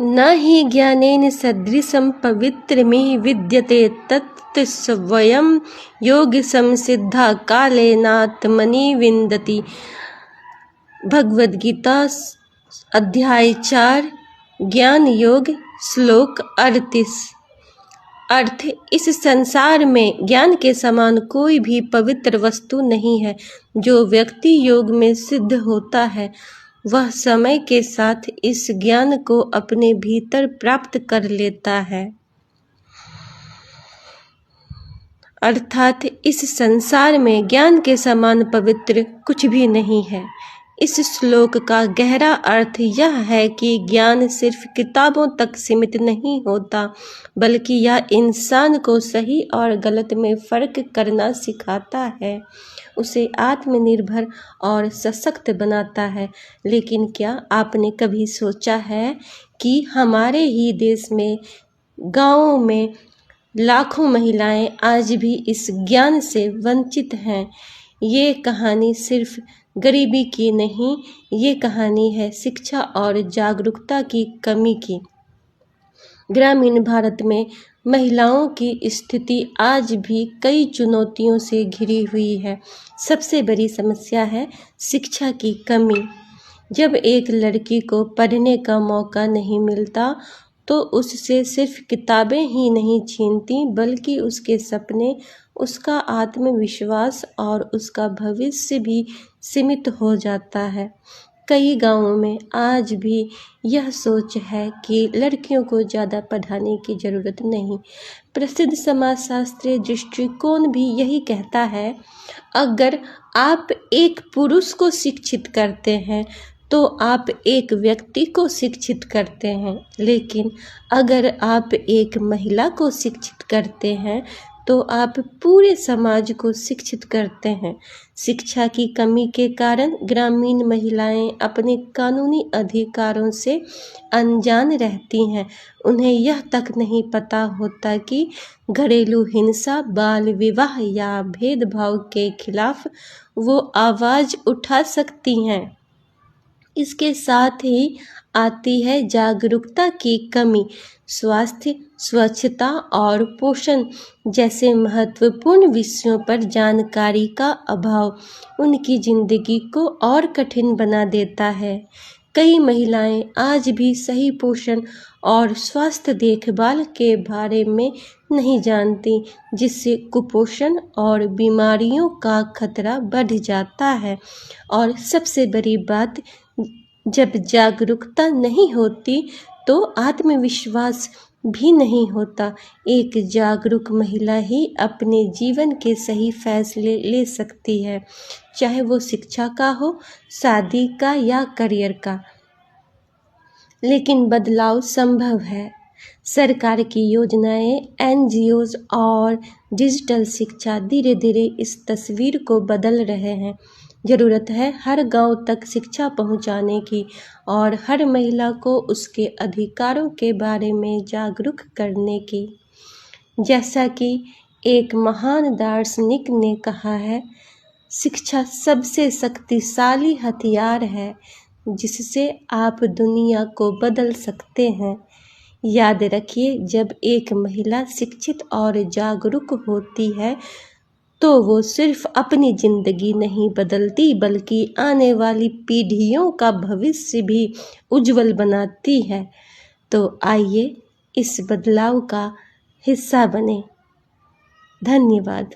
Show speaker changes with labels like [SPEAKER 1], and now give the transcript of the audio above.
[SPEAKER 1] न हि ज्ञानेन सदृशं पवित्रमिह विद्यते तत् स्वयं योगसंसिद्धा कालेनात्मनि विन्दति। भगवद गीता अध्याय 4 ज्ञान योग श्लोक 38। अर्थ, इस संसार में ज्ञान के समान कोई भी पवित्र वस्तु नहीं है। जो व्यक्ति योग में सिद्ध होता है वह समय के साथ इस ज्ञान को अपने भीतर प्राप्त कर लेता है। अर्थात इस संसार में ज्ञान के समान पवित्र कुछ भी नहीं है। इस श्लोक का गहरा अर्थ यह है कि ज्ञान सिर्फ किताबों तक सीमित नहीं होता, बल्कि यह इंसान को सही और गलत में फर्क करना सिखाता है, उसे आत्मनिर्भर और सशक्त बनाता है। लेकिन क्या आपने कभी सोचा है कि हमारे ही देश में गाँवों में लाखों महिलाएं आज भी इस ज्ञान से वंचित हैं। ये कहानी सिर्फ गरीबी की नहीं, ये कहानी है शिक्षा और जागरूकता की कमी की। ग्रामीण भारत में महिलाओं की स्थिति आज भी कई चुनौतियों से घिरी हुई है। सबसे बड़ी समस्या है शिक्षा की कमी। जब एक लड़की को पढ़ने का मौका नहीं मिलता तो उससे सिर्फ किताबें ही नहीं छीनती, बल्कि उसके सपने, उसका आत्मविश्वास और उसका भविष्य भी सीमित हो जाता है। कई गांवों में आज भी यह सोच है कि लड़कियों को ज़्यादा पढ़ाने की ज़रूरत नहीं। प्रसिद्ध समाजशास्त्रीय दृष्टिकोण भी यही कहता है, अगर आप एक पुरुष को शिक्षित करते हैं तो आप एक व्यक्ति को शिक्षित करते हैं, लेकिन अगर आप एक महिला को शिक्षित करते हैं तो आप पूरे समाज को शिक्षित करते हैं। शिक्षा की कमी के कारण ग्रामीण महिलाएं अपने कानूनी अधिकारों से अनजान रहती हैं। उन्हें यह तक नहीं पता होता कि घरेलू हिंसा, बाल विवाह या भेदभाव के खिलाफ वो आवाज़ उठा सकती हैं। इसके साथ ही आती है जागरूकता की कमी। स्वास्थ्य, स्वच्छता और पोषण जैसे महत्वपूर्ण विषयों पर जानकारी का अभाव उनकी जिंदगी को और कठिन बना देता है। कई महिलाएं आज भी सही पोषण और स्वास्थ्य देखभाल के बारे में नहीं जानती, जिससे कुपोषण और बीमारियों का खतरा बढ़ जाता है। और सबसे बड़ी बात, जब जागरूकता नहीं होती तो आत्मविश्वास भी नहीं होता। एक जागरूक महिला ही अपने जीवन के सही फैसले ले सकती है, चाहे वो शिक्षा का हो, शादी का या करियर का। लेकिन बदलाव संभव है। सरकार की योजनाएं, NGOs और डिजिटल शिक्षा धीरे धीरे इस तस्वीर को बदल रहे हैं। ज़रूरत है हर गांव तक शिक्षा पहुंचाने की और हर महिला को उसके अधिकारों के बारे में जागरूक करने की। जैसा कि एक महान दार्शनिक ने कहा है, शिक्षा सबसे शक्तिशाली हथियार है जिससे आप दुनिया को बदल सकते हैं। याद रखिए, जब एक महिला शिक्षित और जागरूक होती है तो वो सिर्फ अपनी जिंदगी नहीं बदलती, बल्कि आने वाली पीढ़ियों का भविष्य भी उज्जवल बनाती है। तो आइए इस बदलाव का हिस्सा बने। धन्यवाद।